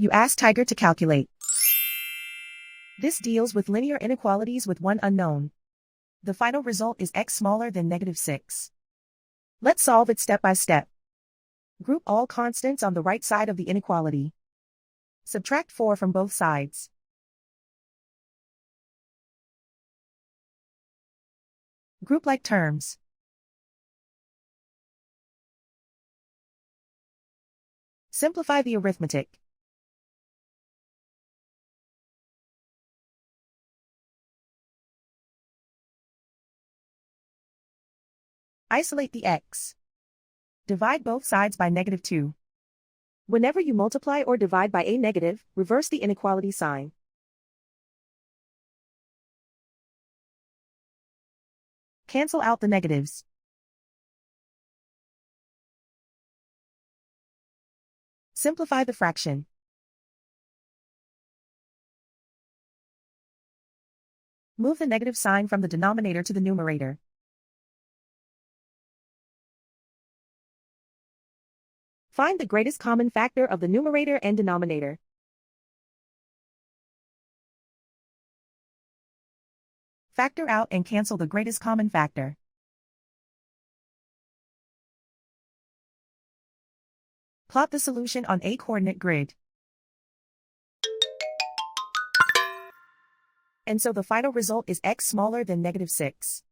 You ask Tiger to calculate. This deals with linear inequalities with one unknown. The final result is x smaller than -6. Let's solve it step by step. Group all constants on the right side of the inequality. Subtract 4 from both sides. Group like terms. Simplify the arithmetic. Isolate the x. Divide both sides by -2. Whenever you multiply or divide by a negative, reverse the inequality sign. Cancel out the negatives. Simplify the fraction. Move the negative sign from the denominator to the numerator. Find the greatest common factor of the numerator and denominator. Factor out and cancel the greatest common factor. Plot the solution on a coordinate grid. And so the final result is x smaller than -6.